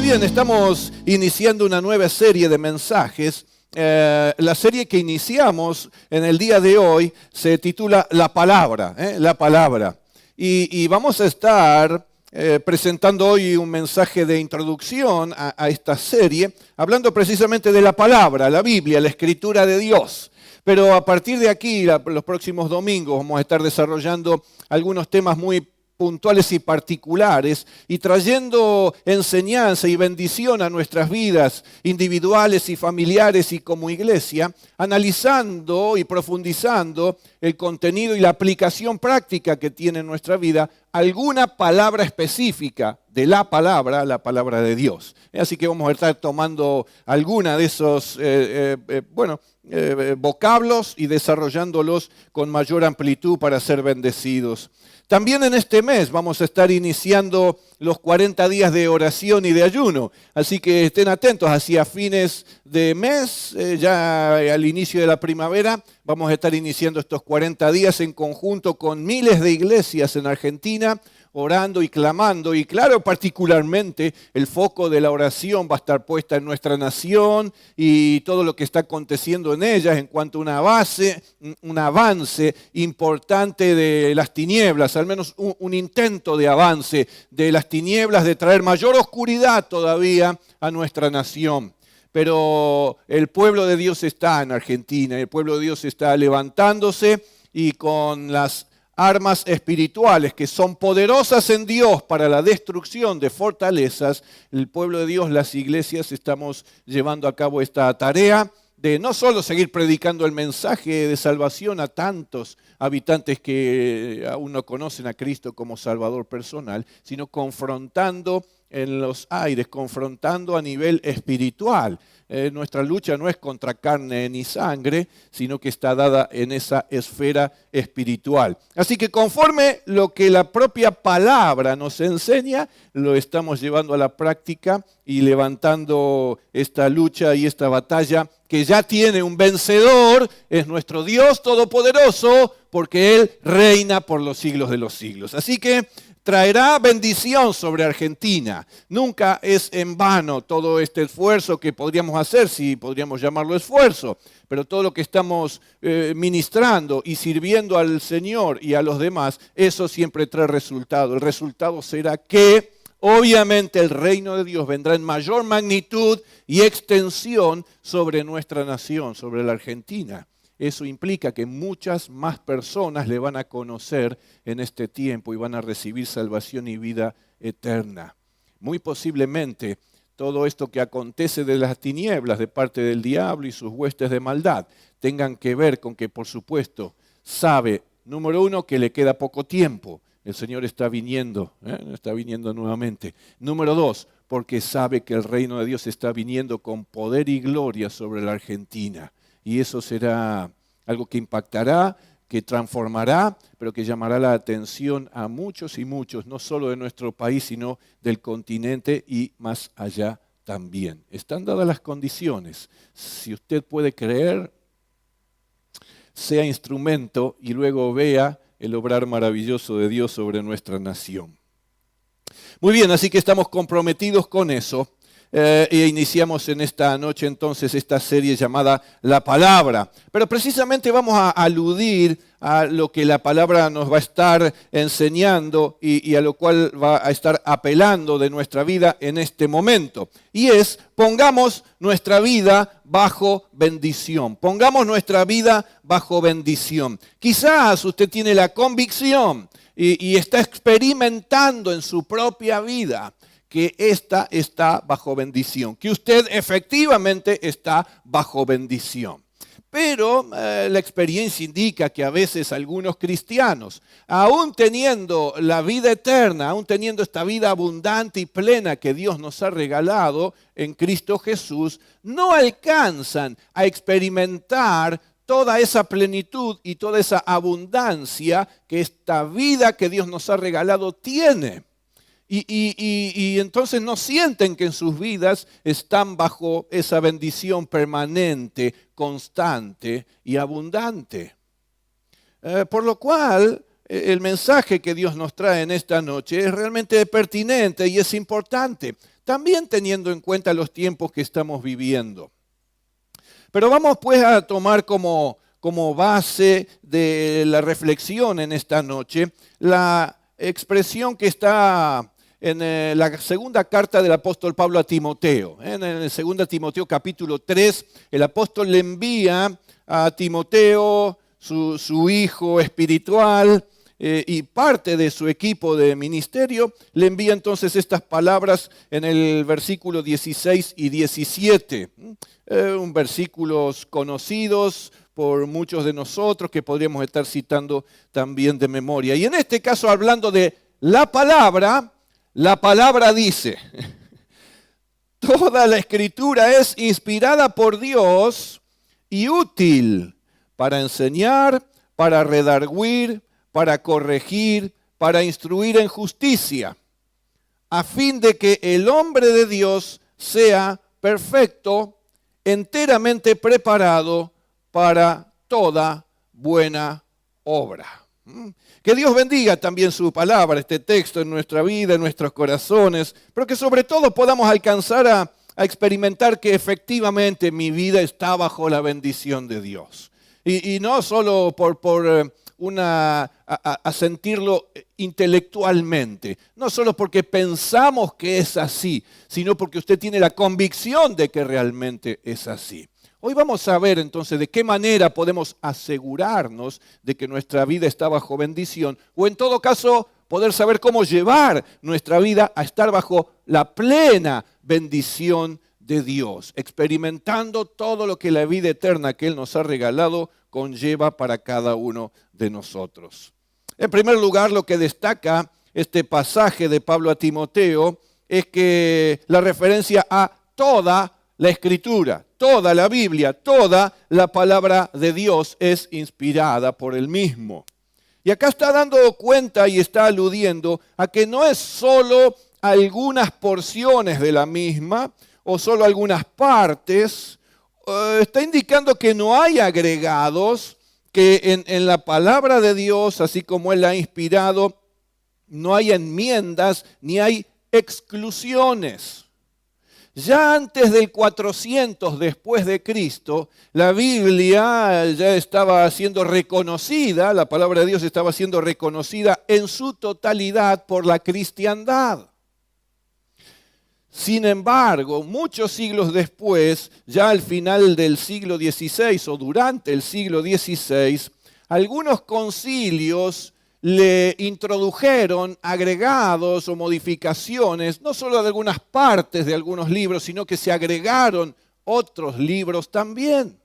bien, estamos iniciando una nueva serie de mensajes. La serie que iniciamos en el día de hoy se titula La Palabra, La Palabra. Y vamos a estar presentando hoy un mensaje de introducción a esta serie, hablando precisamente de la Palabra, la Biblia, la Escritura de Dios. Pero a partir de aquí, los próximos domingos, vamos a estar desarrollando algunos temas muy puntuales y particulares y trayendo enseñanza y bendición a nuestras vidas individuales y familiares y como iglesia, analizando y profundizando el contenido y la aplicación práctica que tiene en nuestra vida alguna palabra específica de la palabra de Dios. Así que vamos a estar tomando alguna de esos vocablos y desarrollándolos con mayor amplitud para ser bendecidos. También en este mes vamos a estar iniciando los 40 días de oración y de ayuno, así que estén atentos, hacia fines de mes, ya al inicio de la primavera, vamos a estar iniciando estos 40 días en conjunto con miles de iglesias en Argentina, orando y clamando, y claro, particularmente el foco de la oración va a estar puesta en nuestra nación y todo lo que está aconteciendo en ella en cuanto a un avance importante de las tinieblas, al menos un intento de avance de las tinieblas, de traer mayor oscuridad todavía a nuestra nación. Pero el pueblo de Dios está en Argentina, el pueblo de Dios está levantándose y con las armas espirituales que son poderosas en Dios para la destrucción de fortalezas, el pueblo de Dios, las iglesias, estamos llevando a cabo esta tarea de no solo seguir predicando el mensaje de salvación a tantos habitantes que aún no conocen a Cristo como Salvador personal, sino confrontando en los aires, confrontando a nivel espiritual. Nuestra lucha no es contra carne ni sangre, sino que está dada en esa esfera espiritual. Así que conforme lo que la propia palabra nos enseña, lo estamos llevando a la práctica y levantando esta lucha y esta batalla que ya tiene un vencedor, es nuestro Dios Todopoderoso, porque Él reina por los siglos de los siglos. Así que traerá bendición sobre Argentina. Nunca es en vano todo este esfuerzo que podríamos hacer, si podríamos llamarlo esfuerzo, pero todo lo que estamos ministrando y sirviendo al Señor y a los demás, eso siempre trae resultado. El resultado será que obviamente el reino de Dios vendrá en mayor magnitud y extensión sobre nuestra nación, sobre la Argentina. Eso implica que muchas más personas le van a conocer en este tiempo y van a recibir salvación y vida eterna. Muy posiblemente todo esto que acontece de las tinieblas de parte del diablo y sus huestes de maldad tengan que ver con que, por supuesto, sabe, número uno, que le queda poco tiempo. El Señor está viniendo nuevamente. Número dos, porque sabe que el reino de Dios está viniendo con poder y gloria sobre la Argentina. Y eso será algo que impactará, que transformará, pero que llamará la atención a muchos y muchos, no solo de nuestro país, sino del continente y más allá también. Están dadas las condiciones. Si usted puede creer, sea instrumento y luego vea el obrar maravilloso de Dios sobre nuestra nación. Muy bien, así que estamos comprometidos con eso. E iniciamos en esta noche entonces esta serie llamada La Palabra. Pero precisamente vamos a aludir a lo que la palabra nos va a estar enseñando y a lo cual va a estar apelando de nuestra vida en este momento. Y es, pongamos nuestra vida bajo bendición. Pongamos nuestra vida bajo bendición. Quizás usted tiene la convicción y está experimentando en su propia vida que ésta está bajo bendición, que usted efectivamente está bajo bendición. Pero la experiencia indica que a veces algunos cristianos, aún teniendo la vida eterna, aún teniendo esta vida abundante y plena que Dios nos ha regalado en Cristo Jesús, no alcanzan a experimentar toda esa plenitud y toda esa abundancia que esta vida que Dios nos ha regalado tiene. Y entonces no sienten que en sus vidas están bajo esa bendición permanente, constante y abundante. Por lo cual, el mensaje que Dios nos trae en esta noche es realmente pertinente y es importante. también teniendo en cuenta los tiempos que estamos viviendo. Pero vamos pues a tomar como base de la reflexión en esta noche la expresión que está en la segunda carta del apóstol Pablo a Timoteo. En el 2 Timoteo capítulo 3, el apóstol le envía a Timoteo, su hijo espiritual, y parte de su equipo de ministerio, le envía entonces estas palabras en el versículo 16 y 17. Versículos conocidos por muchos de nosotros que podríamos estar citando también de memoria. Y en este caso, hablando de la palabra dice, toda la escritura es inspirada por Dios y útil para enseñar, para redarguir, para corregir, para instruir en justicia, a fin de que el hombre de Dios sea perfecto, enteramente preparado para toda buena obra. Que Dios bendiga también su palabra, este texto en nuestra vida, en nuestros corazones, pero que sobre todo podamos alcanzar a experimentar que efectivamente mi vida está bajo la bendición de Dios. Y no solo por a sentirlo intelectualmente, no solo porque pensamos que es así, sino porque usted tiene la convicción de que realmente es así. Hoy vamos a ver entonces de qué manera podemos asegurarnos de que nuestra vida está bajo bendición, o en todo caso poder saber cómo llevar nuestra vida a estar bajo la plena bendición de Dios, experimentando todo lo que la vida eterna que Él nos ha regalado conlleva para cada uno de nosotros. En primer lugar, lo que destaca este pasaje de Pablo a Timoteo es que la referencia a toda la Escritura, toda la Biblia, toda la palabra de Dios es inspirada por Él mismo. Y acá está dando cuenta y está aludiendo a que no es solo algunas porciones de la misma o solo algunas partes. Está indicando que no hay agregados, que en la palabra de Dios, así como Él la ha inspirado, no hay enmiendas ni hay exclusiones. Ya antes del 400 después de Cristo, la Biblia ya estaba siendo reconocida, la palabra de Dios estaba siendo reconocida en su totalidad por la cristiandad. Sin embargo, muchos siglos después, ya al final del siglo XVI o durante el siglo XVI, algunos concilios le introdujeron agregados o modificaciones, no solo de algunas partes de algunos libros, sino que se agregaron otros libros también.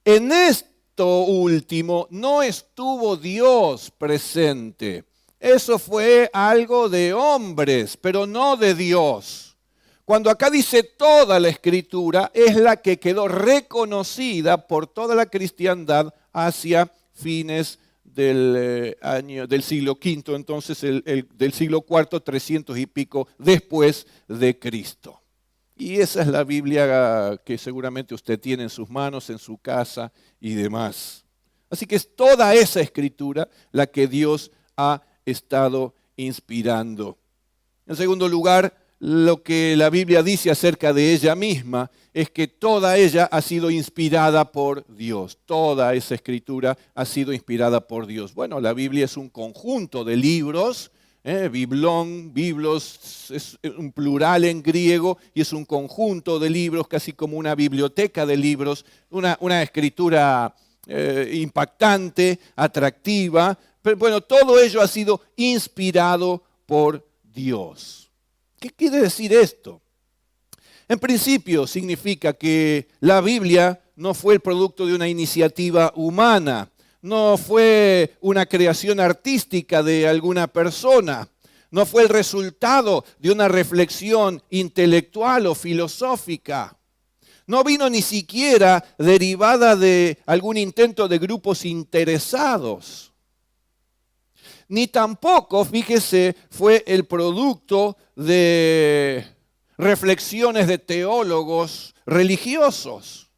En esto último no estuvo Dios presente. Eso fue algo de hombres, pero no de Dios. Cuando acá dice toda la Escritura, es la que quedó reconocida por toda la cristiandad hacia fines del siglo V, entonces del siglo IV, 300 y pico después de Cristo. Y esa es la Biblia que seguramente usted tiene en sus manos, en su casa y demás. Así que es toda esa Escritura la que Dios ha estado inspirando. En segundo lugar, lo que la Biblia dice acerca de ella misma es que toda ella ha sido inspirada por Dios. Toda esa escritura ha sido inspirada por Dios. Bueno, la Biblia es un conjunto de libros, biblón, biblos, es un plural en griego y es un conjunto de libros, casi como una biblioteca de libros, una escritura impactante, atractiva. Pero bueno, todo ello ha sido inspirado por Dios. ¿Qué quiere decir esto? En principio significa que la Biblia no fue el producto de una iniciativa humana, no fue una creación artística de alguna persona, no fue el resultado de una reflexión intelectual o filosófica. No vino ni siquiera derivada de algún intento de grupos interesados. Ni tampoco, fíjese, fue el producto de reflexiones de teólogos religiosos.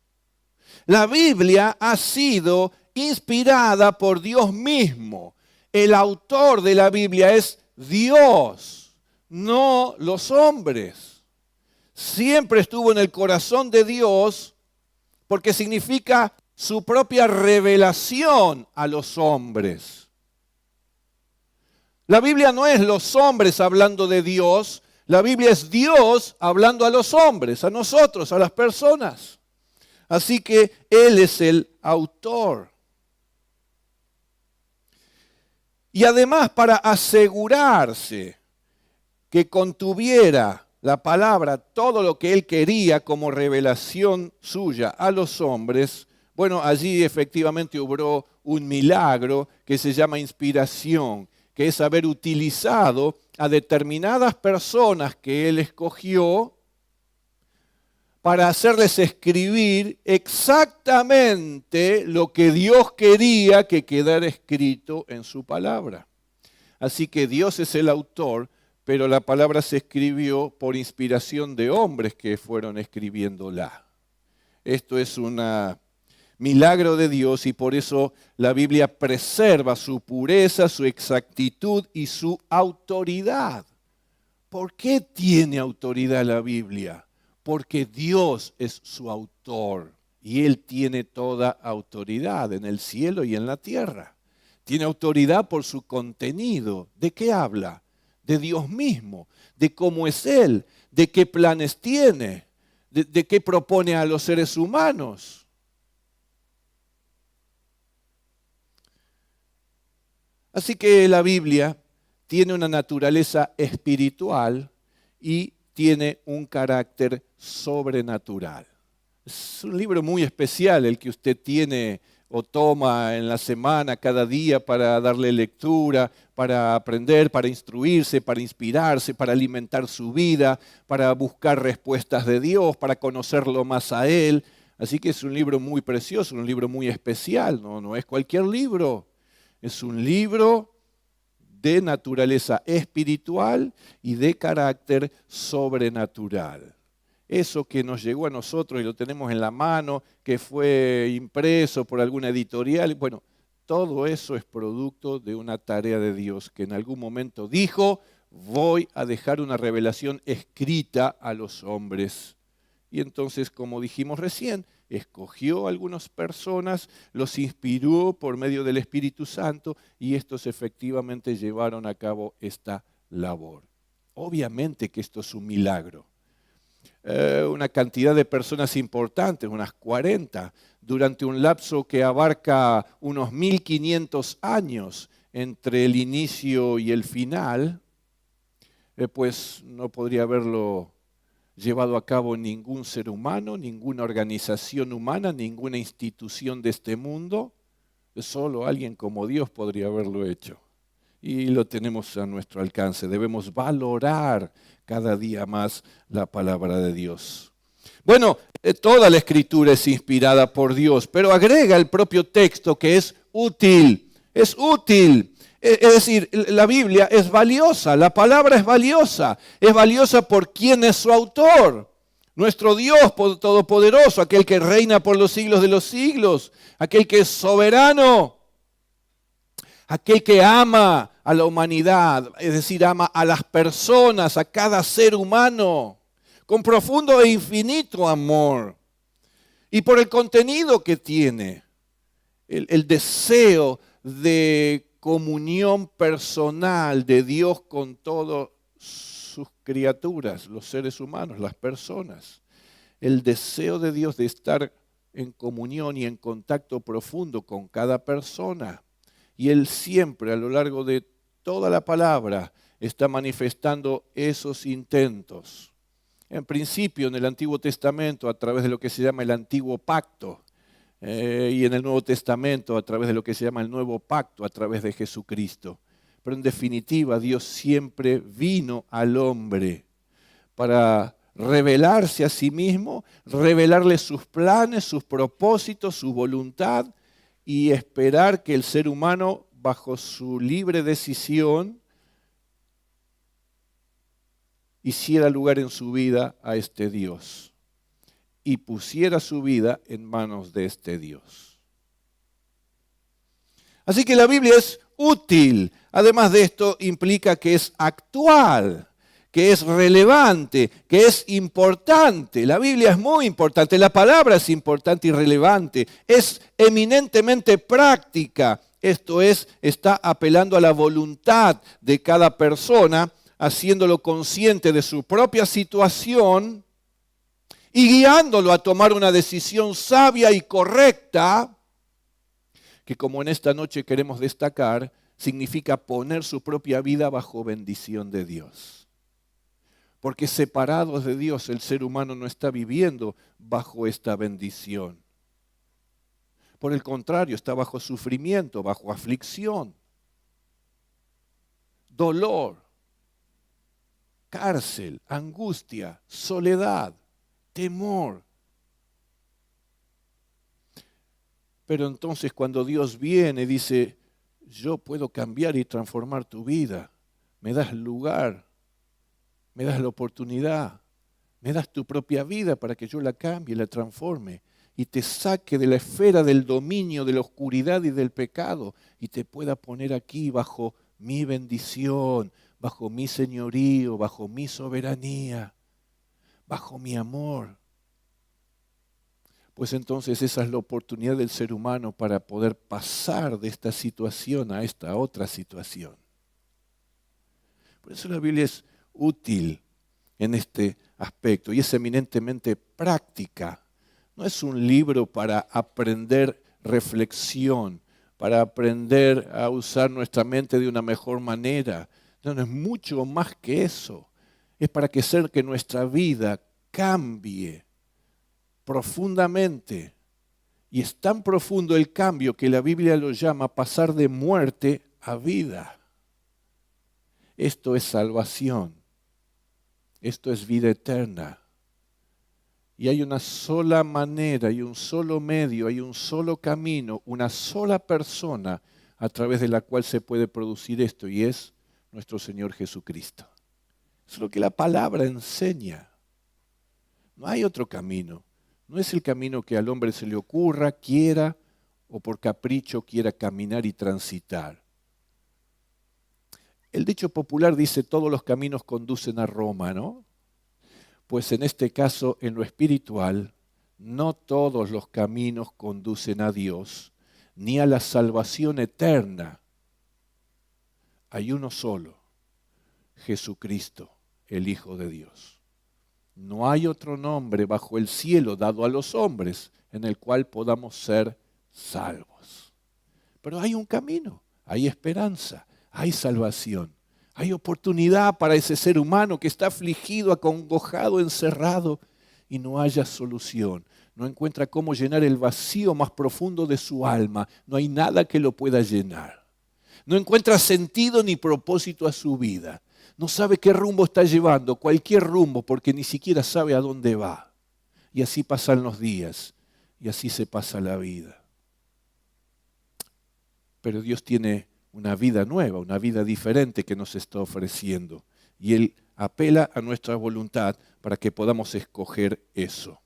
La Biblia ha sido inspirada por Dios mismo. El autor de la Biblia es Dios. no los hombres. Siempre estuvo en el corazón de Dios porque significa su propia revelación a los hombres. La Biblia no es los hombres hablando de Dios, la Biblia es Dios hablando a los hombres, a nosotros, a las personas. Así que Él es el autor. Y además, para asegurarse que contuviera la palabra todo lo que Él quería como revelación suya a los hombres, bueno, allí efectivamente obró un milagro que se llama inspiración, que es haber utilizado a determinadas personas que Él escogió para hacerles escribir exactamente lo que Dios quería que quedara escrito en su palabra. Así que Dios es el autor, pero la palabra se escribió por inspiración de hombres que fueron escribiéndola. Esto es un milagro de Dios y por eso la Biblia preserva su pureza, su exactitud y su autoridad. ¿Por qué tiene autoridad la Biblia? Porque Dios es su autor y Él tiene toda autoridad en el cielo y en la tierra. Tiene autoridad por su contenido. ¿De qué habla? De Dios mismo, de cómo es Él, de qué planes tiene, de qué propone a los seres humanos. Así que la Biblia tiene una naturaleza espiritual y tiene un carácter sobrenatural. Es un libro muy especial el que usted tiene o toma en la semana, cada día, para darle lectura, para aprender, para instruirse, para inspirarse, para alimentar su vida, para buscar respuestas de Dios, para conocerlo más a Él. Así que es un libro muy precioso, un libro muy especial, no es cualquier libro. Es un libro de naturaleza espiritual y de carácter sobrenatural. Eso que nos llegó a nosotros y lo tenemos en la mano, que fue impreso por alguna editorial, bueno, todo eso es producto de una tarea de Dios que en algún momento dijo, voy a dejar una revelación escrita a los hombres. Y entonces, como dijimos recién, escogió a algunas personas, los inspiró por medio del Espíritu Santo y estos efectivamente llevaron a cabo esta labor. Obviamente que esto es un milagro. Una cantidad de personas importantes, unas 40, durante un lapso que abarca unos 1500 años entre el inicio y el final, pues no podría haberlo llevado a cabo ningún ser humano, ninguna organización humana, ninguna institución de este mundo. Solo alguien como Dios podría haberlo hecho. Y lo tenemos a nuestro alcance. Debemos valorar cada día más la palabra de Dios. Bueno, toda la Escritura es inspirada por Dios, pero agrega el propio texto que es útil. Es útil. Es decir, la Biblia es valiosa, la palabra es valiosa por quién es su autor. Nuestro Dios todopoderoso, aquel que reina por los siglos de los siglos, aquel que es soberano, aquel que ama a la humanidad, es decir, ama a las personas, a cada ser humano, con profundo e infinito amor. Y por el contenido que tiene, el deseo de comunión personal de Dios con todas sus criaturas, los seres humanos, las personas. El deseo de Dios de estar en comunión y en contacto profundo con cada persona. Y Él siempre, a lo largo de toda la palabra, está manifestando esos intentos. En principio, en el Antiguo Testamento, a través de lo que se llama el Antiguo Pacto, y en el Nuevo Testamento a través de lo que se llama el Nuevo Pacto, a través de Jesucristo. Pero en definitiva, Dios siempre vino al hombre para revelarse a sí mismo, revelarle sus planes, sus propósitos, su voluntad y esperar que el ser humano, bajo su libre decisión, hiciera lugar en su vida a este Dios y pusiera su vida en manos de este Dios. Así que la Biblia es útil. Además de esto, implica que es actual, que es relevante, que es importante. La Biblia es muy importante, la palabra es importante y relevante, es eminentemente práctica. Esto es, está apelando a la voluntad de cada persona, haciéndolo consciente de su propia situación y guiándolo a tomar una decisión sabia y correcta, que como en esta noche queremos destacar, significa poner su propia vida bajo bendición de Dios. Porque separados de Dios, el ser humano no está viviendo bajo esta bendición. Por el contrario, está bajo sufrimiento, bajo aflicción, dolor, cárcel, angustia, soledad, temor. Pero entonces cuando Dios viene y dice, yo puedo cambiar y transformar tu vida, me das lugar, me das la oportunidad, me das tu propia vida para que yo la cambie, la transforme y te saque de la esfera del dominio, de la oscuridad y del pecado y te pueda poner aquí bajo mi bendición, bajo mi señorío, bajo mi soberanía, bajo mi amor. Pues entonces esa es la oportunidad del ser humano para poder pasar de esta situación a esta otra situación. Por eso la Biblia es útil en este aspecto y es eminentemente práctica. No es un libro para aprender reflexión, para aprender a usar nuestra mente de una mejor manera. No, es mucho más que eso. Es para hacer que nuestra vida cambie profundamente. Y es tan profundo el cambio que la Biblia lo llama pasar de muerte a vida. Esto es salvación. Esto es vida eterna. Y hay una sola manera, hay un solo medio, hay un solo camino, una sola persona a través de la cual se puede producir esto, y es nuestro Señor Jesucristo. Es lo que la palabra enseña. No hay otro camino. No es el camino que al hombre se le ocurra, quiera o por capricho quiera caminar y transitar. El dicho popular dice, todos los caminos conducen a Roma, ¿no? Pues en este caso, en lo espiritual, no todos los caminos conducen a Dios, ni a la salvación eterna. Hay uno solo, Jesucristo, el Hijo de Dios. No hay otro nombre bajo el cielo dado a los hombres en el cual podamos ser salvos. Pero hay un camino, hay esperanza, hay salvación. Hay oportunidad para ese ser humano que está afligido, acongojado, encerrado y no haya solución. No encuentra cómo llenar el vacío más profundo de su alma. No hay nada que lo pueda llenar. No encuentra sentido ni propósito a su vida. No sabe qué rumbo está llevando, cualquier rumbo, porque ni siquiera sabe a dónde va. Y así pasan los días y así se pasa la vida. Pero Dios tiene una vida nueva, una vida diferente que nos está ofreciendo. Y Él apela a nuestra voluntad para que podamos escoger eso.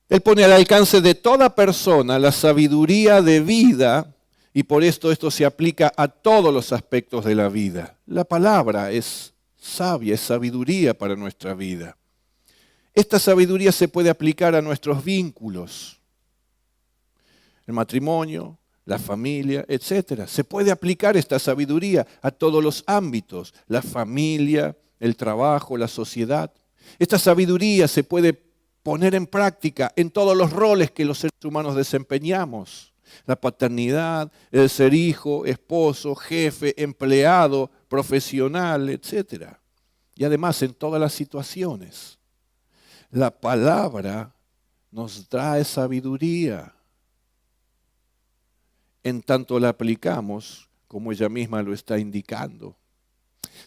Él pone al alcance de toda persona la sabiduría de vida y por esto se aplica a todos los aspectos de la vida. La palabra es sabia, es sabiduría para nuestra vida. Esta sabiduría se puede aplicar a nuestros vínculos. El matrimonio, la familia, etc. Se puede aplicar esta sabiduría a todos los ámbitos, la familia, el trabajo, la sociedad. Esta sabiduría se puede poner en práctica en todos los roles que los seres humanos desempeñamos. La paternidad, el ser hijo, esposo, jefe, empleado, profesional, etc. Y además en todas las situaciones. La palabra nos trae sabiduría. En tanto la aplicamos, como ella misma lo está indicando.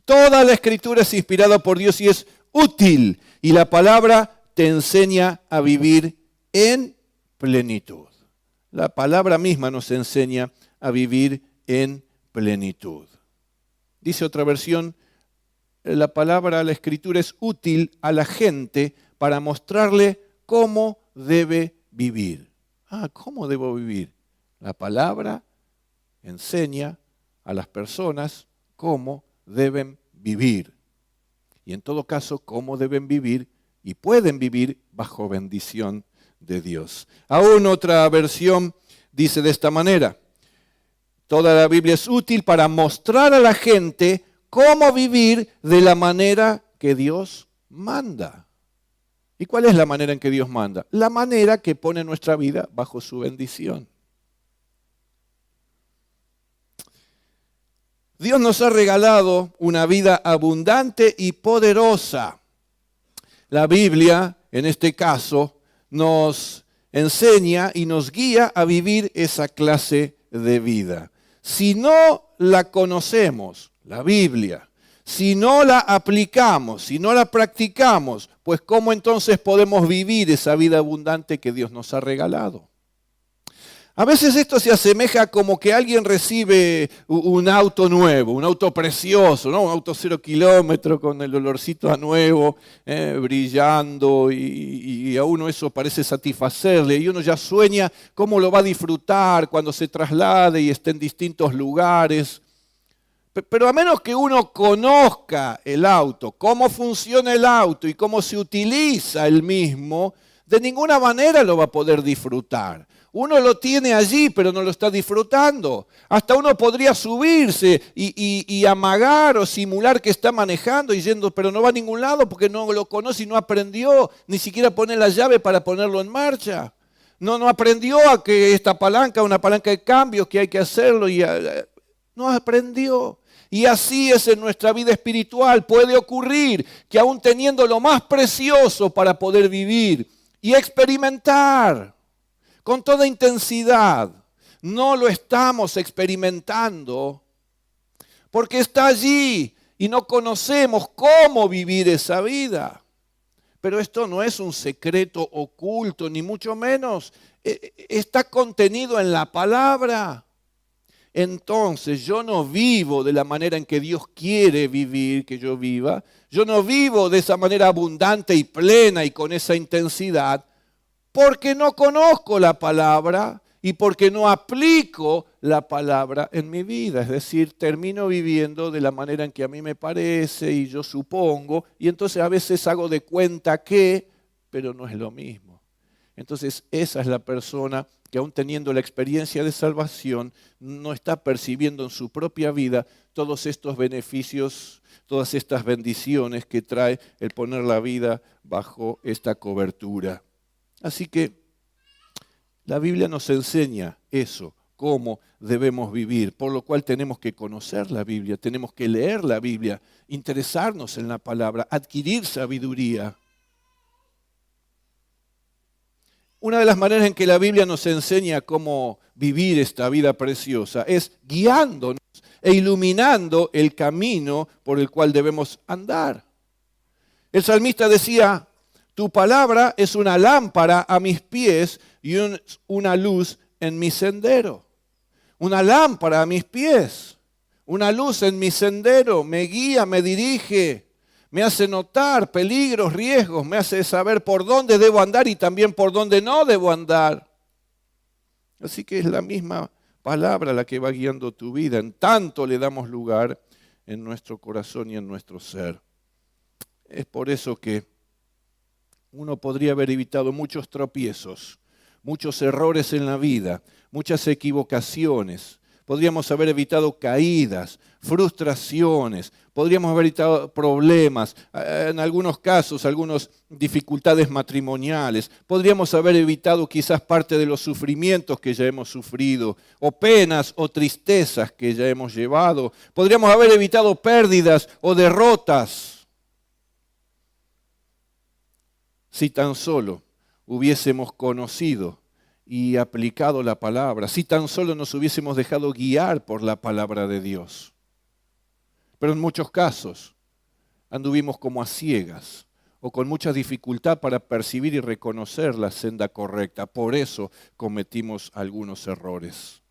Toda la Escritura es inspirada por Dios y es útil. Y la palabra te enseña a vivir en plenitud. La palabra misma nos enseña a vivir en plenitud. Dice otra versión, la palabra, la Escritura es útil a la gente para mostrarle cómo debe vivir. ¿Cómo debo vivir? La palabra enseña a las personas cómo deben vivir. Y en todo caso, cómo deben vivir y pueden vivir bajo bendición de Dios. Aún otra versión dice de esta manera: toda la Biblia es útil para mostrar a la gente cómo vivir de la manera que Dios manda. ¿Y cuál es la manera en que Dios manda? La manera que pone nuestra vida bajo su bendición. Dios nos ha regalado una vida abundante y poderosa. La Biblia, en este caso, nos enseña y nos guía a vivir esa clase de vida. Si no la conocemos, la Biblia, si no la aplicamos, si no la practicamos, pues ¿cómo entonces podemos vivir esa vida abundante que Dios nos ha regalado? A veces esto se asemeja como que alguien recibe un auto nuevo, un auto precioso, ¿no? Un auto 0 kilómetros con el olorcito a nuevo, brillando, y a uno eso parece satisfacerle, y uno ya sueña cómo lo va a disfrutar cuando se traslade y esté en distintos lugares. Pero a menos que uno conozca el auto, cómo funciona el auto y cómo se utiliza el mismo, de ninguna manera lo va a poder disfrutar. Uno lo tiene allí, pero no lo está disfrutando. Hasta uno podría subirse y amagar o simular que está manejando y yendo, pero no va a ningún lado porque no lo conoce y no aprendió, ni siquiera poner la llave para ponerlo en marcha. No aprendió a que esta palanca, una palanca de cambios, que hay que hacerlo, no aprendió. Y así es en nuestra vida espiritual. Puede ocurrir que aún teniendo lo más precioso para poder vivir y experimentar con toda intensidad, no lo estamos experimentando porque está allí y no conocemos cómo vivir esa vida. Pero esto no es un secreto oculto, ni mucho menos. Está contenido en la palabra. Entonces yo no vivo de la manera en que Dios quiere vivir que yo viva. Yo no vivo de esa manera abundante y plena y con esa intensidad porque no conozco la palabra y porque no aplico la palabra en mi vida. Es decir, termino viviendo de la manera en que a mí me parece y yo supongo, y entonces a veces hago de cuenta que, pero no es lo mismo. Entonces esa es la persona que aún teniendo la experiencia de salvación, no está percibiendo en su propia vida todos estos beneficios, todas estas bendiciones que trae el poner la vida bajo esta cobertura. Así que la Biblia nos enseña eso, cómo debemos vivir, por lo cual tenemos que conocer la Biblia, tenemos que leer la Biblia, interesarnos en la palabra, adquirir sabiduría. Una de las maneras en que la Biblia nos enseña cómo vivir esta vida preciosa es guiándonos e iluminando el camino por el cual debemos andar. El salmista decía: tu palabra es una lámpara a mis pies y una luz en mi sendero. Una lámpara a mis pies, una luz en mi sendero, me guía, me dirige, me hace notar peligros, riesgos, me hace saber por dónde debo andar y también por dónde no debo andar. Así que es la misma palabra la que va guiando tu vida, en tanto le damos lugar en nuestro corazón y en nuestro ser. Es por eso que uno podría haber evitado muchos tropiezos, muchos errores en la vida, muchas equivocaciones. Podríamos haber evitado caídas, frustraciones, podríamos haber evitado problemas, en algunos casos, algunas dificultades matrimoniales. Podríamos haber evitado quizás parte de los sufrimientos que ya hemos sufrido, o penas o tristezas que ya hemos llevado. Podríamos haber evitado pérdidas o derrotas. Si tan solo hubiésemos conocido y aplicado la palabra, si tan solo nos hubiésemos dejado guiar por la palabra de Dios. Pero en muchos casos anduvimos como a ciegas o con mucha dificultad para percibir y reconocer la senda correcta. Por eso cometimos algunos errores.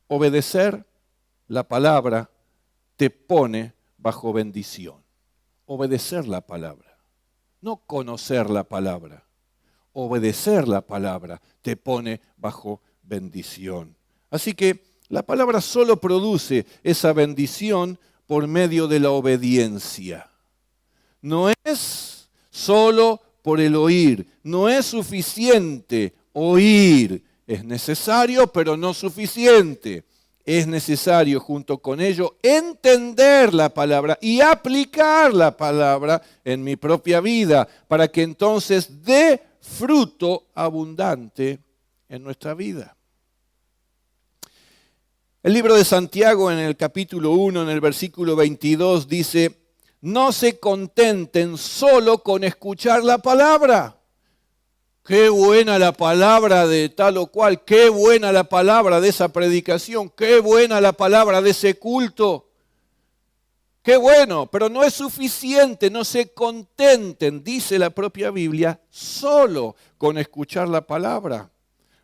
Obedecer la palabra te pone bajo bendición. Obedecer la palabra. No conocer la palabra, obedecer la palabra te pone bajo bendición. Así que La palabra solo produce esa bendición por medio de la obediencia. No es solo por el oír, no es suficiente oír. Es necesario, pero no suficiente. Es necesario junto con ello entender la palabra y aplicar la palabra en mi propia vida para que entonces dé fruto abundante en nuestra vida. El libro de Santiago en el capítulo 1, en el versículo 22 dice: no se contenten solo con escuchar la palabra. Qué buena la palabra de tal o cual, qué buena la palabra de esa predicación, qué buena la palabra de ese culto. Qué bueno, pero no es suficiente, no se contenten, dice la propia Biblia, solo con escuchar la palabra.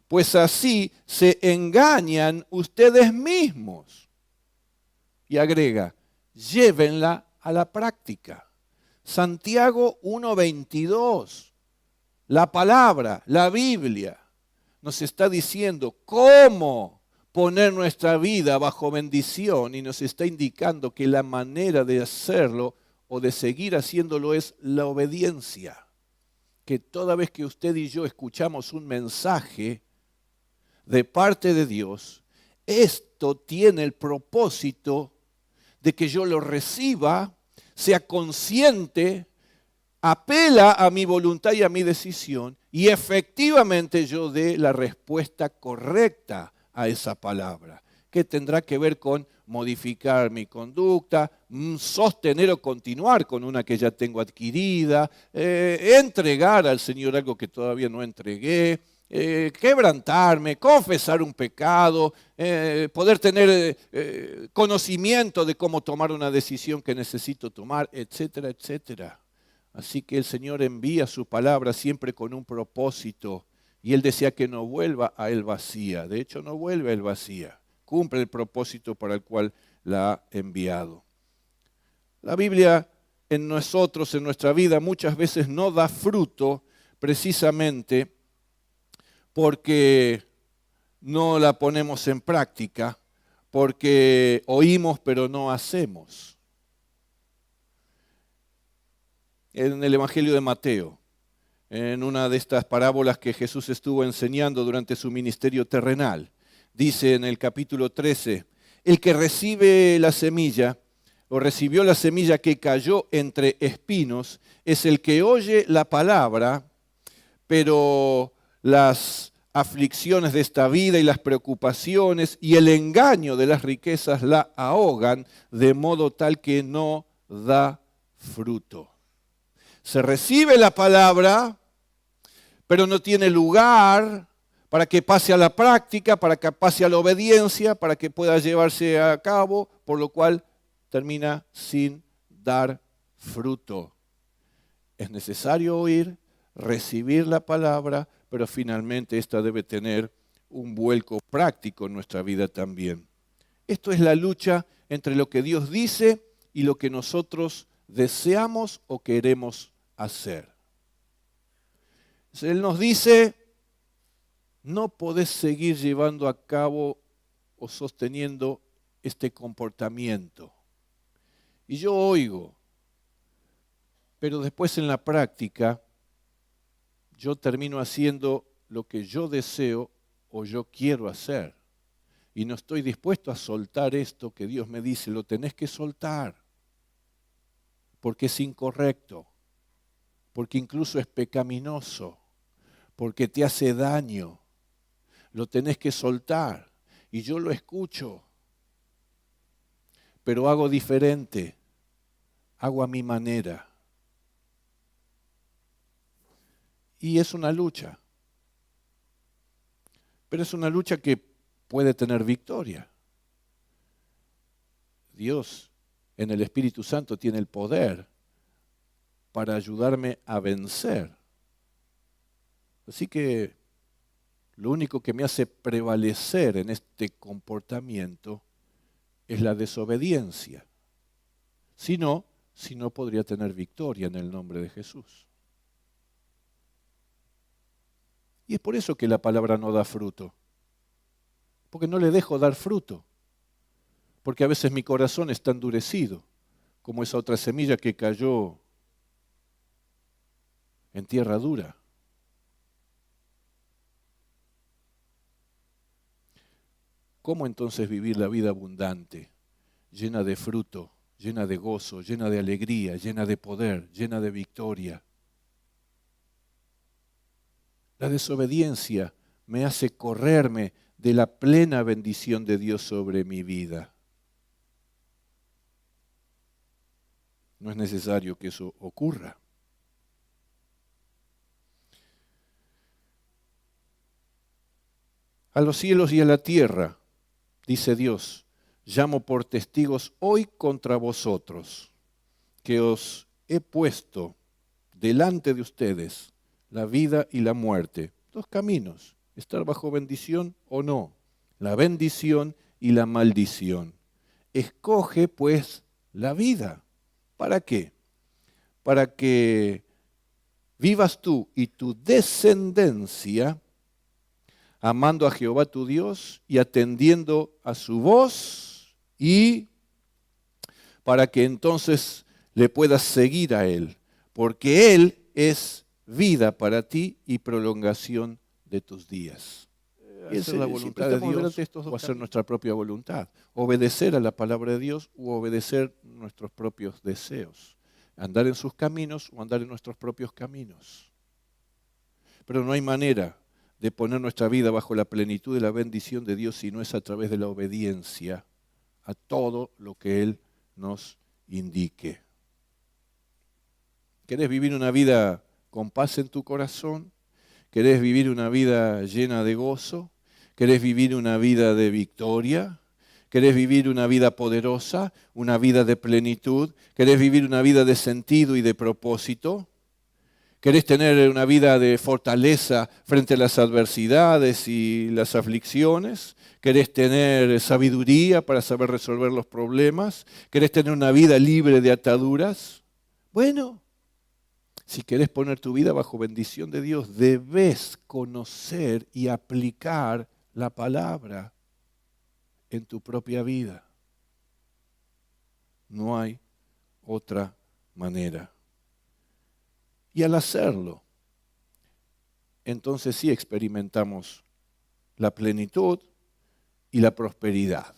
Pues así se engañan ustedes mismos. Y agrega, llévenla a la práctica. Santiago 1:22. La palabra, la Biblia, nos está diciendo cómo poner nuestra vida bajo bendición y nos está indicando que la manera de hacerlo o de seguir haciéndolo es la obediencia. Que toda vez que usted y yo escuchamos un mensaje de parte de Dios, esto tiene el propósito de que yo lo reciba, sea consciente, apela a mi voluntad y a mi decisión y efectivamente yo dé la respuesta correcta a esa palabra, que tendrá que ver con modificar mi conducta, sostener o continuar con una que ya tengo adquirida, entregar al Señor algo que todavía no entregué, quebrantarme, confesar un pecado, poder tener conocimiento de cómo tomar una decisión que necesito tomar, etcétera, etcétera. Así que el Señor envía su palabra siempre con un propósito. Y Él desea que no vuelva a Él vacía. De hecho, no vuelve a Él vacía. Cumple el propósito para el cual la ha enviado. La Biblia en nosotros, en nuestra vida, muchas veces no da fruto precisamente porque no la ponemos en práctica, porque oímos pero no hacemos. En el Evangelio de Mateo, en una de estas parábolas que Jesús estuvo enseñando durante su ministerio terrenal, dice en el capítulo 13, el que recibe la semilla, o recibió la semilla que cayó entre espinos, es el que oye la palabra, pero las aflicciones de esta vida y las preocupaciones y el engaño de las riquezas la ahogan de modo tal que no da fruto. Se recibe la palabra, pero no tiene lugar para que pase a la práctica, para que pase a la obediencia, para que pueda llevarse a cabo, por lo cual termina sin dar fruto. Es necesario oír, recibir la palabra, pero finalmente esta debe tener un vuelco práctico en nuestra vida también. Esto es la lucha entre lo que Dios dice y lo que nosotros deseamos o queremos hacer. Él nos dice, no podés seguir llevando a cabo o sosteniendo este comportamiento. Y yo oigo, pero después en la práctica yo termino haciendo lo que yo deseo o yo quiero hacer. Y no estoy dispuesto a soltar esto que Dios me dice, lo tenés que soltar. Porque es incorrecto, porque incluso es pecaminoso, porque te hace daño. Lo tenés que soltar. Y yo lo escucho, pero hago diferente, hago a mi manera. Y es una lucha, pero es una lucha que puede tener victoria. Dios en el Espíritu Santo tiene el poder para ayudarme a vencer. Así que lo único que me hace prevalecer en este comportamiento es la desobediencia. Si no podría tener victoria en el nombre de Jesús. Y es por eso que la palabra no da fruto. Porque no le dejo dar fruto. Porque a veces mi corazón está endurecido, como esa otra semilla que cayó en tierra dura. ¿Cómo entonces vivir la vida abundante, llena de fruto, llena de gozo, llena de alegría, llena de poder, llena de victoria? La desobediencia me hace correrme de la plena bendición de Dios sobre mi vida. No es necesario que eso ocurra. A los cielos y a la tierra, dice Dios, llamo por testigos hoy contra vosotros, que os he puesto delante de ustedes la vida y la muerte. Dos caminos, estar bajo bendición o no, la bendición y la maldición. Escoge pues la vida. ¿Para qué? Para que vivas tú y tu descendencia amando a Jehová tu Dios y atendiendo a su voz, y para que entonces le puedas seguir a Él, porque Él es vida para ti y prolongación de tus días. Esa es la voluntad de Dios, o hacer nuestra propia voluntad. Obedecer a la palabra de Dios u obedecer nuestros propios deseos. Andar en sus caminos o andar en nuestros propios caminos. Pero no hay manera de poner nuestra vida bajo la plenitud de la bendición de Dios si no es a través de la obediencia a todo lo que Él nos indique. ¿Querés vivir una vida con paz en tu corazón? ¿Querés vivir una vida llena de gozo? ¿Querés vivir una vida de victoria? ¿Querés vivir una vida poderosa? ¿Una vida de plenitud? ¿Querés vivir una vida de sentido y de propósito? ¿Querés tener una vida de fortaleza frente a las adversidades y las aflicciones? ¿Querés tener sabiduría para saber resolver los problemas? ¿Querés tener una vida libre de ataduras? Bueno, si querés poner tu vida bajo bendición de Dios, debes conocer y aplicar la palabra en tu propia vida. No hay otra manera. Y al hacerlo, entonces sí experimentamos la plenitud y la prosperidad.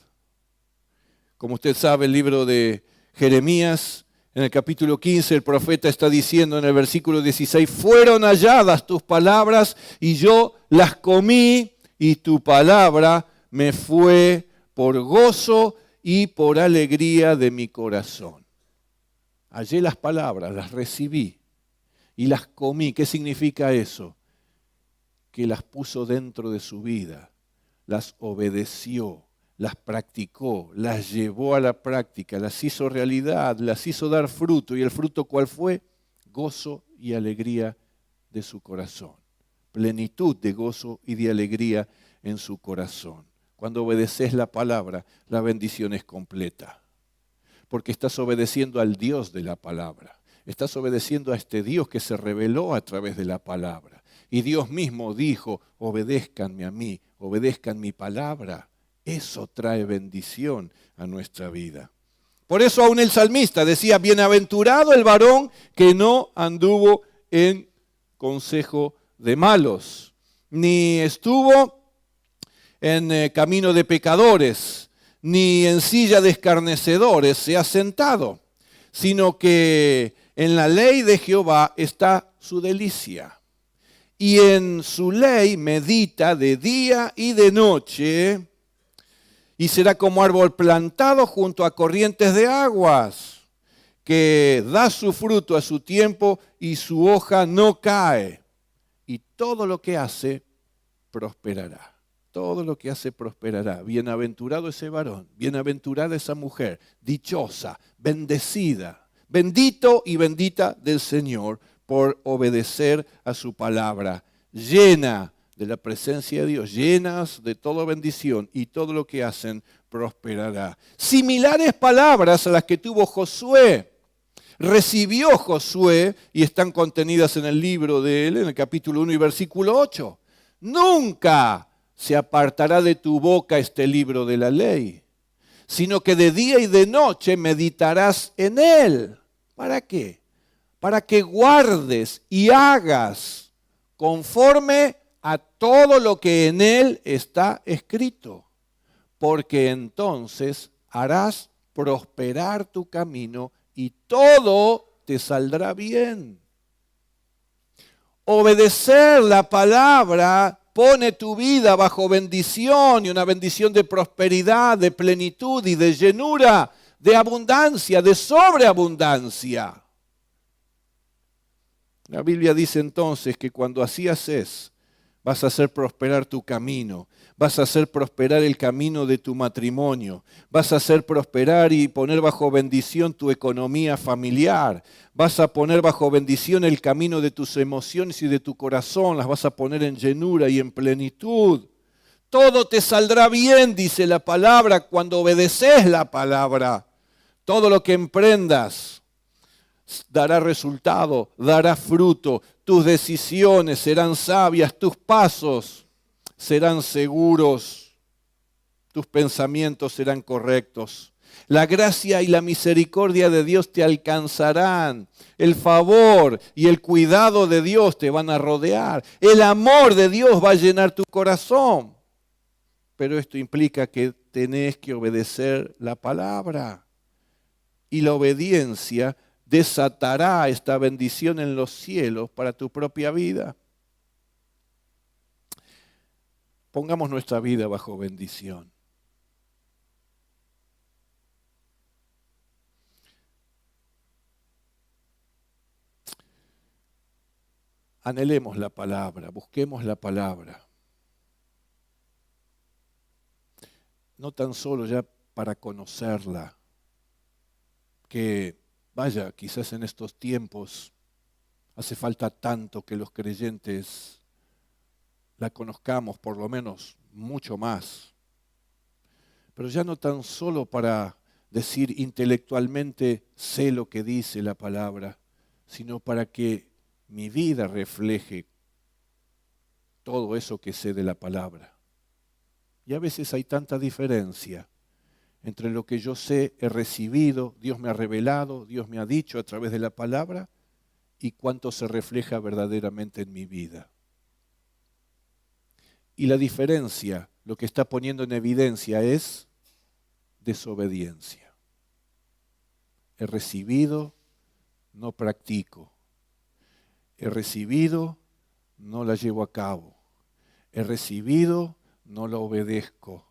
Como usted sabe, el libro de Jeremías, en el capítulo 15, el profeta está diciendo en el versículo 16, fueron halladas tus palabras y yo las comí y tu palabra me fue por gozo y por alegría de mi corazón. Hallé las palabras, las recibí y las comí. ¿Qué significa eso? Que las puso dentro de su vida, las obedeció, las practicó, las llevó a la práctica, las hizo realidad, las hizo dar fruto. ¿Y el fruto cuál fue? Gozo y alegría de su corazón. Plenitud de gozo y de alegría en su corazón. Cuando obedeces la palabra, la bendición es completa. Porque estás obedeciendo al Dios de la palabra. Estás obedeciendo a este Dios que se reveló a través de la palabra. Y Dios mismo dijo, obedézcanme a mí, obedezcan mi palabra. Eso trae bendición a nuestra vida. Por eso aún el salmista decía, bienaventurado el varón que no anduvo en consejo de malos, ni estuvo en camino de pecadores, ni en silla de escarnecedores se ha sentado, sino que en la ley de Jehová está su delicia. Y en su ley medita de día y de noche, y será como árbol plantado junto a corrientes de aguas, que da su fruto a su tiempo y su hoja no cae. Y todo lo que hace prosperará. Todo lo que hace prosperará. Bienaventurado ese varón, bienaventurada esa mujer, dichosa, bendecida, bendito y bendita del Señor por obedecer a su palabra, llena de la presencia de Dios, llenas de toda bendición y todo lo que hacen prosperará. Similares palabras a las que tuvo Josué. Recibió Josué y están contenidas en el libro de él, en el capítulo 1 y versículo 8. Nunca se apartará de tu boca este libro de la ley, sino que de día y de noche meditarás en él. ¿Para qué? Para que guardes y hagas conforme a todo lo que en él está escrito, porque entonces harás prosperar tu camino y todo te saldrá bien. Obedecer la palabra pone tu vida bajo bendición, y una bendición de prosperidad, de plenitud y de llenura, de abundancia, de sobreabundancia. La Biblia dice entonces que cuando así haces, vas a hacer prosperar tu camino, vas a hacer prosperar el camino de tu matrimonio, vas a hacer prosperar y poner bajo bendición tu economía familiar, vas a poner bajo bendición el camino de tus emociones y de tu corazón, las vas a poner en llenura y en plenitud. Todo te saldrá bien, dice la palabra, cuando obedeces la palabra. Todo lo que emprendas dará resultado, dará fruto. Tus decisiones serán sabias, tus pasos serán seguros, tus pensamientos serán correctos. La gracia y la misericordia de Dios te alcanzarán. El favor y el cuidado de Dios te van a rodear. El amor de Dios va a llenar tu corazón. Pero esto implica que tenés que obedecer la palabra. Y la obediencia desatará esta bendición en los cielos para tu propia vida. Pongamos nuestra vida bajo bendición. Anhelemos la palabra, busquemos la palabra. No tan solo ya para conocerla, que vaya, quizás en estos tiempos hace falta tanto que los creyentes la conozcamos, por lo menos mucho más. Pero ya no tan solo para decir intelectualmente sé lo que dice la palabra, sino para que mi vida refleje todo eso que sé de la palabra. Y a veces hay tanta diferencia entre lo que yo sé, he recibido, Dios me ha revelado, Dios me ha dicho a través de la palabra, y cuánto se refleja verdaderamente en mi vida. Y la diferencia, lo que está poniendo en evidencia es desobediencia. He recibido, no practico. He recibido, no la llevo a cabo. He recibido, no la obedezco.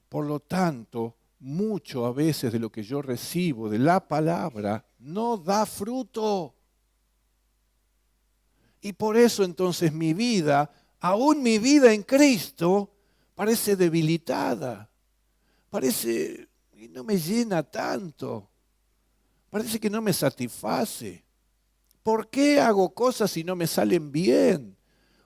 Por lo tanto, mucho a veces de lo que yo recibo de la palabra no da fruto. Y por eso entonces mi vida, aún mi vida en Cristo, parece debilitada. Parece que no me llena tanto. Parece que no me satisface. ¿Por qué hago cosas si no me salen bien?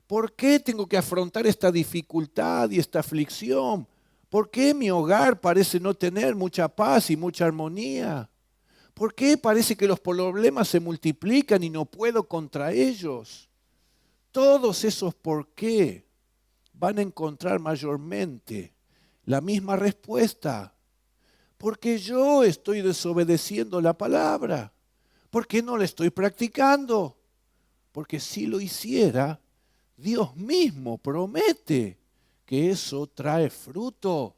¿Por qué tengo que afrontar esta dificultad y esta aflicción? ¿Por qué mi hogar parece no tener mucha paz y mucha armonía? ¿Por qué parece que los problemas se multiplican y no puedo contra ellos? Todos esos por qué van a encontrar mayormente la misma respuesta. Porque yo estoy desobedeciendo la palabra. ¿Por qué no la estoy practicando? Porque si lo hiciera, Dios mismo promete que eso trae fruto,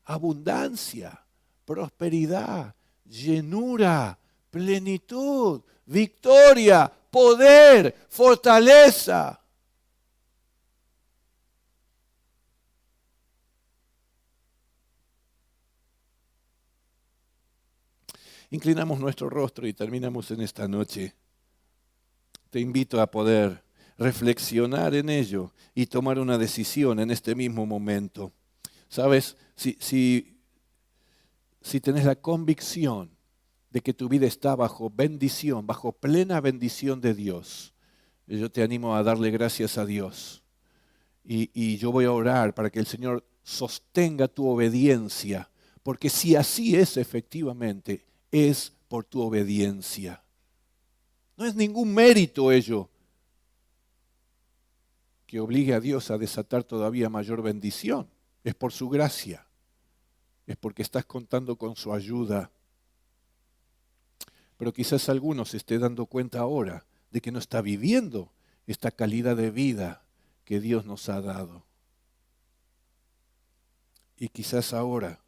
abundancia, prosperidad, llenura, plenitud, victoria, poder, fortaleza. Inclinamos nuestro rostro y terminamos en esta noche. Te invito a poder reflexionar en ello y tomar una decisión en este mismo momento. ¿Sabes? Si tenés la convicción de que tu vida está bajo bendición, bajo plena bendición de Dios, yo te animo a darle gracias a Dios. Y yo voy a orar para que el Señor sostenga tu obediencia, porque si así es efectivamente, es por tu obediencia. No es ningún mérito ello. porque obligue a Dios a desatar todavía mayor bendición. Es por su gracia. Es porque estás contando con su ayuda. Pero quizás alguno se esté dando cuenta ahora de que no está viviendo esta calidad de vida que Dios nos ha dado. Y quizás ahora,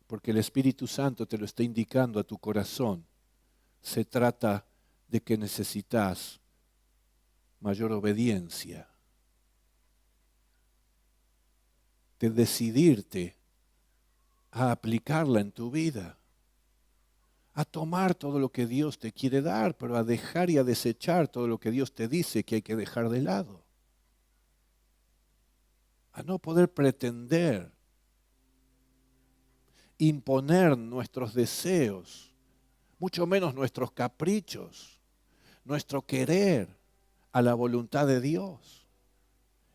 porque el Espíritu Santo te lo está indicando a tu corazón, se trata de que necesitas mayor obediencia, de decidirte a aplicarla en tu vida, a tomar todo lo que Dios te quiere dar, pero a dejar y a desechar todo lo que Dios te dice que hay que dejar de lado. A no poder pretender imponer nuestros deseos, mucho menos nuestros caprichos, nuestro querer a la voluntad de Dios.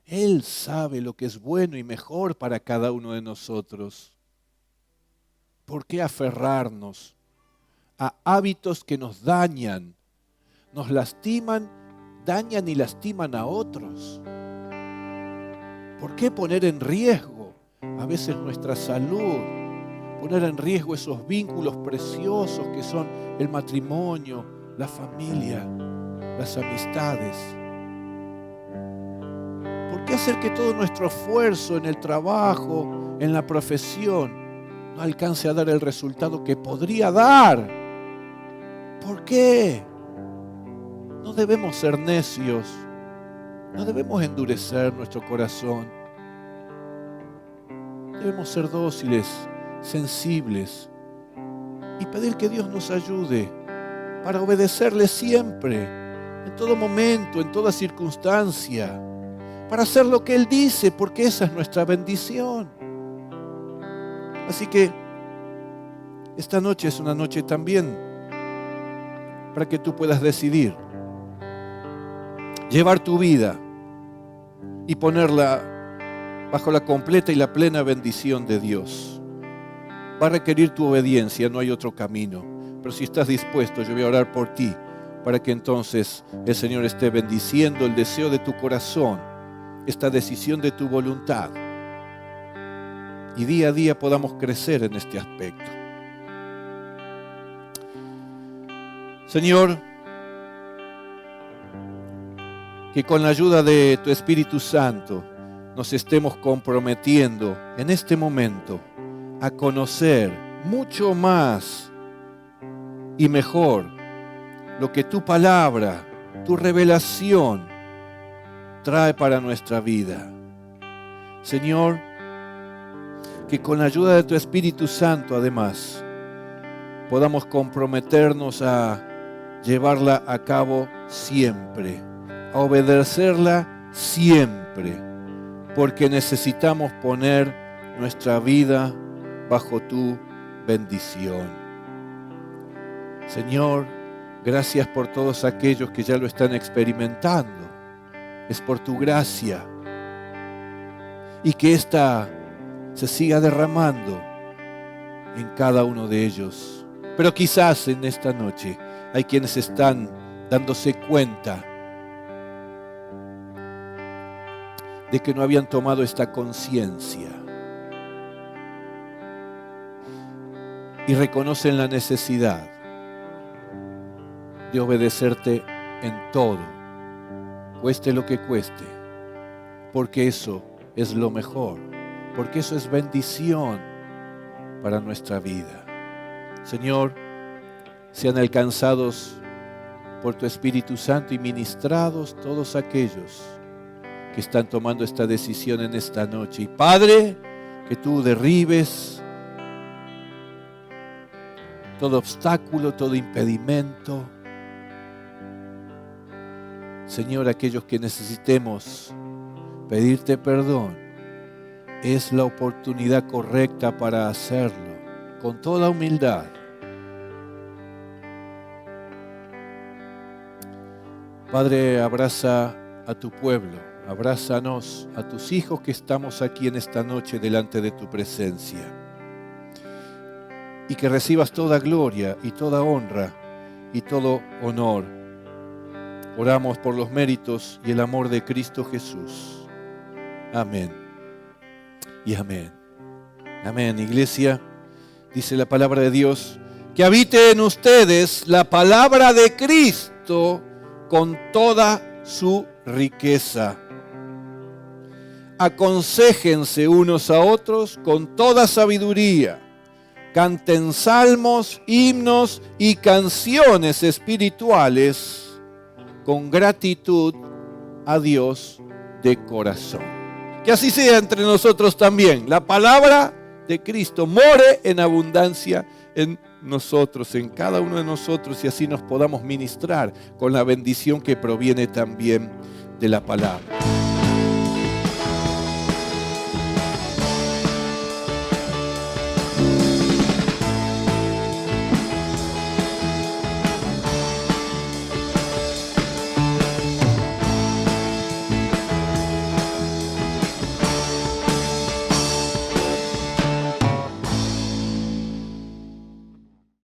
Él sabe lo que es bueno y mejor para cada uno de nosotros. ¿Por qué aferrarnos a hábitos que nos dañan, nos lastiman, dañan y lastiman a otros? ¿Por qué poner en riesgo a veces nuestra salud? Poner en riesgo esos vínculos preciosos que son el matrimonio, la familia, las amistades. ¿Por qué hacer que todo nuestro esfuerzo en el trabajo, en la profesión, no alcance a dar el resultado que podría dar? ¿Por qué? No debemos ser necios, no debemos endurecer nuestro corazón. Debemos ser dóciles, sensibles y pedir que Dios nos ayude para obedecerle siempre, en todo momento, en toda circunstancia, para hacer lo que Él dice, porque esa es nuestra bendición. Así que esta noche es una noche también para que tú puedas decidir llevar tu vida y ponerla bajo la completa y la plena bendición de Dios. Va a requerir tu obediencia, no hay otro camino. Pero si estás dispuesto, yo voy a orar por ti, para que entonces el Señor esté bendiciendo el deseo de tu corazón, esta decisión de tu voluntad. Y día a día podamos crecer en este aspecto. Señor, que con la ayuda de tu Espíritu Santo nos estemos comprometiendo en este momento a conocer mucho más y mejor lo que tu palabra, tu revelación trae para nuestra vida. Señor, que con la ayuda de tu Espíritu Santo además podamos comprometernos a llevarla a cabo siempre, a obedecerla siempre, porque necesitamos poner nuestra vida bajo tu bendición. Señor, gracias por todos aquellos que ya lo están experimentando. Es por tu gracia. Y que ésta se siga derramando en cada uno de ellos. Pero quizás en esta noche hay quienes están dándose cuenta de que no habían tomado esta conciencia. Y reconocen la necesidad de obedecerte en todo, cueste lo que cueste, porque eso es lo mejor, porque eso es bendición para nuestra vida. Señor, sean alcanzados por tu Espíritu Santo y ministrados todos aquellos que están tomando esta decisión en esta noche. Y Padre, que tú derribes todo obstáculo, todo impedimento. Señor, aquellos que necesitemos pedirte perdón, es la oportunidad correcta para hacerlo, con toda humildad. Padre, abraza a tu pueblo, abrázanos a tus hijos que estamos aquí en esta noche delante de tu presencia. Y que recibas toda gloria y toda honra y todo honor Oramos por los méritos y el amor de Cristo Jesús. Amén. Y amén. Amén, iglesia. Dice la palabra de Dios, que habite en ustedes la palabra de Cristo con toda su riqueza. Aconséjense unos a otros con toda sabiduría. Canten salmos, himnos y canciones espirituales con gratitud a Dios de corazón. Que así sea entre nosotros también. La palabra de Cristo more en abundancia en nosotros, en cada uno de nosotros, y así nos podamos ministrar con la bendición que proviene también de la palabra.